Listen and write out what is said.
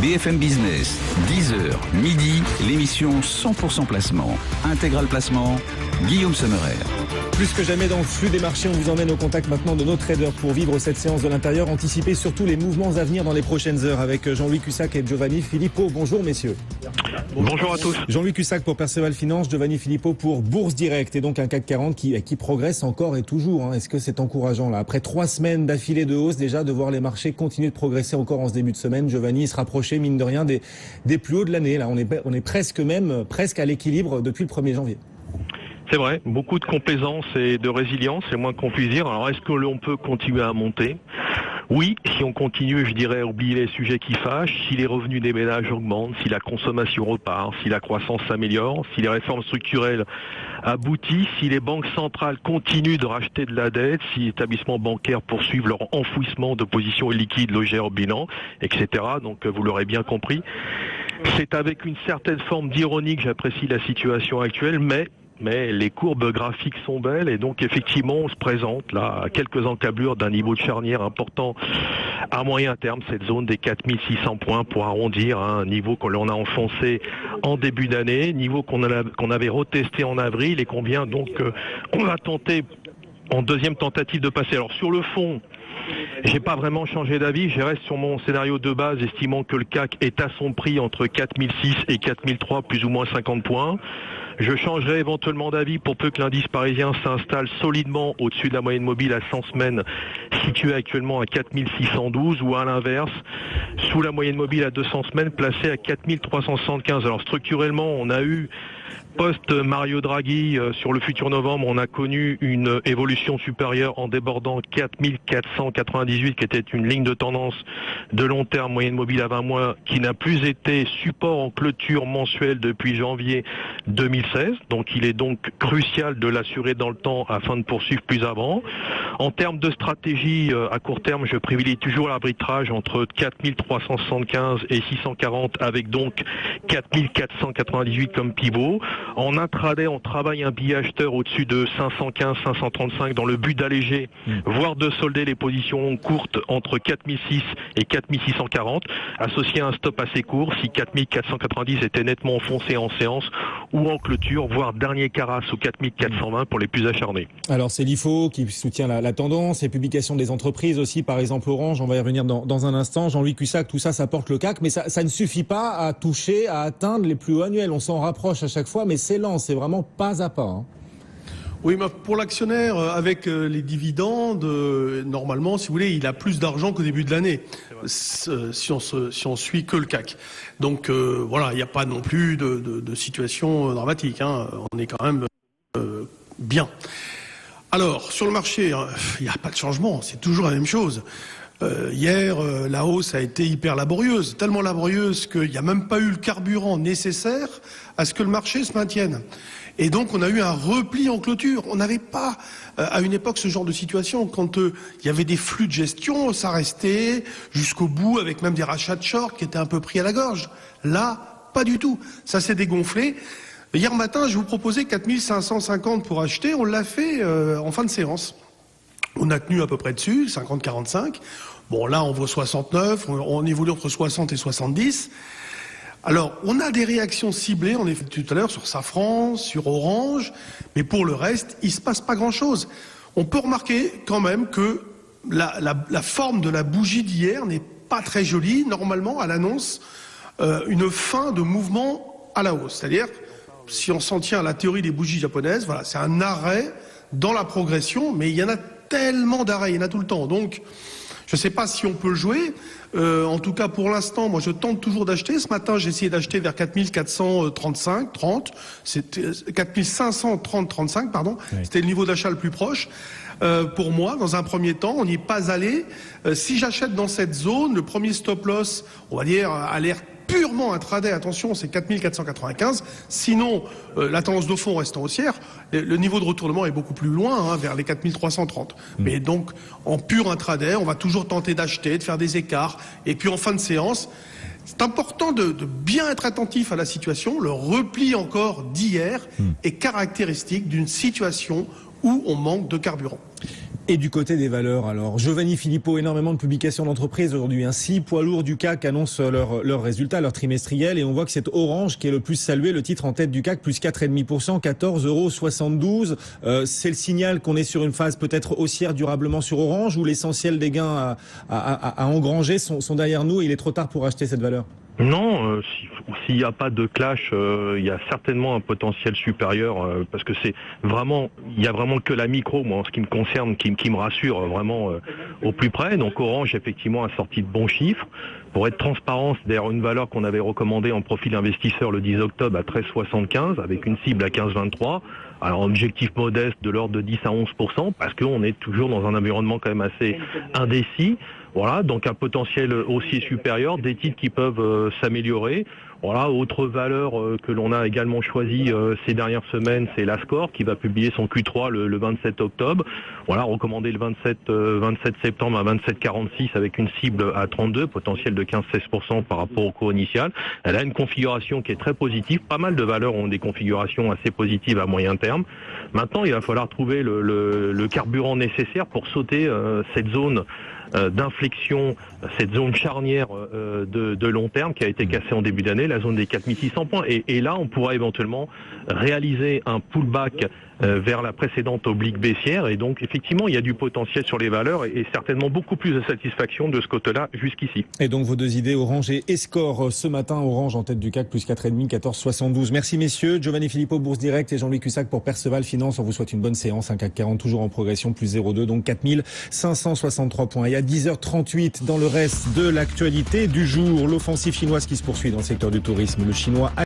BFM Business, 10h, midi, l'émission 100% placement. Intégral placement, Guillaume Sommerer. Plus que jamais dans le flux des marchés, on vous emmène au contact maintenant de nos traders pour vivre cette séance de l'intérieur, anticiper surtout les mouvements à venir dans les prochaines heures avec Jean-Louis Cussac et Giovanni Filippo. Bonjour messieurs. Bonjour à tous. Jean-Louis Cussac pour Perceval Finance, Giovanni Filippo pour Bourse Direct et donc un CAC 40 qui progresse encore et toujours. Est-ce que c'est encourageant là? Après 3 semaines d'affilée de hausse déjà, de voir les marchés continuer de progresser encore en ce début de semaine, Giovanni se rapprochait mine de rien des plus hauts de l'année. Là, on est presque à l'équilibre depuis le 1er janvier. C'est vrai, beaucoup de complaisance et de résilience, c'est le moins qu'on puisse dire. Alors est-ce que l'on peut continuer à monter? Oui, si on continue, je dirais, à oublier les sujets qui fâchent, si les revenus des ménages augmentent, si la consommation repart, si la croissance s'améliore, si les réformes structurelles aboutissent, si les banques centrales continuent de racheter de la dette, si les établissements bancaires poursuivent leur enfouissement de positions liquides logées au bilan, etc. Donc vous l'aurez bien compris. C'est avec une certaine forme d'ironie que j'apprécie la situation actuelle, mais les courbes graphiques sont belles et donc effectivement on se présente là à quelques encablures d'un niveau de charnière important à moyen terme, cette zone des 4600 points pour arrondir un niveau que l'on a enfoncé en début d'année, niveau qu'on avait retesté en avril et qu'on vient donc on va tenter en deuxième tentative de passer. Alors sur le fond, j'ai pas vraiment changé d'avis, je reste sur mon scénario de base estimant que le CAC est à son prix entre 4006 et 4003 plus ou moins 50 points. Je changerai éventuellement d'avis pour peu que l'indice parisien s'installe solidement au-dessus de la moyenne mobile à 100 semaines, située actuellement à 4612, ou à l'inverse, sous la moyenne mobile à 200 semaines, placée à 4375. Alors structurellement, on a eu post-Mario Draghi sur le futur novembre, on a connu une évolution supérieure en débordant 4498, qui était une ligne de tendance de long terme, moyenne mobile à 20 mois, qui n'a plus été support en clôture mensuelle depuis janvier 2016. Donc il est donc crucial de l'assurer dans le temps afin de poursuivre plus avant. En termes de stratégie à court terme, je privilégie toujours l'arbitrage entre 4375 et 640, avec donc 4498 comme pivot. En intraday, on travaille un billet acheteur au-dessus de 515, 535 dans le but d'alléger, voire de solder les positions courtes entre 4006 et 4640, associé à un stop assez court si 4490 était nettement enfoncé en séance ou en clôture, voire dernier carat sous 4420 pour les plus acharnés. Alors c'est l'IFO qui soutient la tendance, les publications des entreprises aussi, par exemple Orange, on va y revenir dans un instant. Jean-Louis Cussac, tout ça porte le CAC, mais ça ne suffit pas à toucher, à atteindre les plus hauts annuels. On s'en rapproche à chaque fois, mais c'est lent, c'est vraiment pas à pas. Oui, mais pour l'actionnaire, avec les dividendes, normalement, si vous voulez, il a plus d'argent qu'au début de l'année, si on suit que le CAC. Donc voilà, il n'y a pas non plus de situation dramatique. On est quand même bien. Alors, sur le marché, il n'y a pas de changement, c'est toujours la même chose. Hier, la hausse a été hyper laborieuse, tellement laborieuse qu'il n'y a même pas eu le carburant nécessaire à ce que le marché se maintienne. Et donc, on a eu un repli en clôture. On n'avait pas, à une époque, ce genre de situation. Quand il y avait des flux de gestion, ça restait jusqu'au bout, avec même des rachats de short qui étaient un peu pris à la gorge. Là, pas du tout. Ça s'est dégonflé. Hier matin, je vous proposais 4550 pour acheter. On l'a fait en fin de séance. On a tenu à peu près dessus, 50-45. Bon, là, on vaut 69. On évolue entre 60 et 70. Alors, on a des réactions ciblées, on est fait tout à l'heure, sur Safran, sur Orange. Mais pour le reste, il se passe pas grand-chose. On peut remarquer quand même que la forme de la bougie d'hier n'est pas très jolie. Normalement, elle annonce une fin de mouvement à la hausse. C'est-à-dire, si on s'en tient à la théorie des bougies japonaises, voilà, c'est un arrêt dans la progression, mais il y en a tellement d'arrêts, il y en a tout le temps. Donc, je ne sais pas si on peut le jouer. En tout cas, pour l'instant, moi, je tente toujours d'acheter. Ce matin, j'ai essayé d'acheter vers 4435, 30. C'était 4530, 35, pardon. Oui. C'était le niveau d'achat le plus proche. Pour moi, dans un premier temps, on n'y est pas allé. Si j'achète dans cette zone, le premier stop loss, on va dire, a l'air purement intraday, attention, c'est 4495. Sinon, la tendance de fond restant haussière, le niveau de retournement est beaucoup plus loin, vers les 4330. Mais donc, en pur intraday, on va toujours tenter d'acheter, de faire des écarts. Et puis en fin de séance, c'est important de bien être attentif à la situation. Le repli encore d'hier est caractéristique d'une situation où on manque de carburant. Et du côté des valeurs, alors, Giovanni Filippo, énormément de publications d'entreprises aujourd'hui. 6 poids lourds du CAC annoncent leurs résultats, leurs trimestriels, et on voit que c'est Orange qui est le plus salué, le titre en tête du CAC, plus 4,5%, 14,72 €. C'est le signal qu'on est sur une phase peut-être haussière durablement sur Orange, où l'essentiel des gains à engranger sont derrière nous et il est trop tard pour acheter cette valeur? Non, s'il n'y a pas de clash, il y a certainement un potentiel supérieur parce que il y a vraiment que la micro, moi, en ce qui me concerne, qui me rassure vraiment au plus près. Donc Orange, effectivement, a sorti de bons chiffres. Pour être transparent, c'est d'ailleurs une valeur qu'on avait recommandée en profil investisseur le 10 octobre à 13,75 avec une cible à 15,23. Alors objectif modeste de l'ordre de 10 à 11% parce qu'on est toujours dans un environnement quand même assez indécis. Voilà, donc un potentiel haussier supérieur, des titres qui peuvent s'améliorer. Voilà, autre valeur que l'on a également choisie ces dernières semaines, c'est l'Ascor qui va publier son Q3 le 27 octobre. Voilà, recommandé le 27 septembre à 27,46 avec une cible à 32, potentiel de 15-16% par rapport au cours initial. Elle a une configuration qui est très positive. Pas mal de valeurs ont des configurations assez positives à moyen terme. Maintenant, il va falloir trouver le carburant nécessaire pour sauter cette zone d'inflexion, cette zone charnière de long terme qui a été cassée en début d'année, la zone des 4600 points. Et là, on pourra éventuellement réaliser un pullback vers la précédente oblique baissière. Et donc, effectivement, il y a du potentiel sur les valeurs et certainement beaucoup plus de satisfaction de ce côté-là jusqu'ici. Et donc, vos deux idées, Orange et Escor, ce matin, Orange en tête du CAC, plus 4,5, 14,72. Merci, messieurs. Giovanni Filippo, Bourse Direct, et Jean-Louis Cussac pour Perceval Finance. On vous souhaite une bonne séance. Un CAC 40 toujours en progression, plus 0,2, donc 4563 points. Et à 10h38, dans le reste de l'actualité du jour, l'offensive chinoise qui se poursuit dans le secteur du tourisme. Le chinois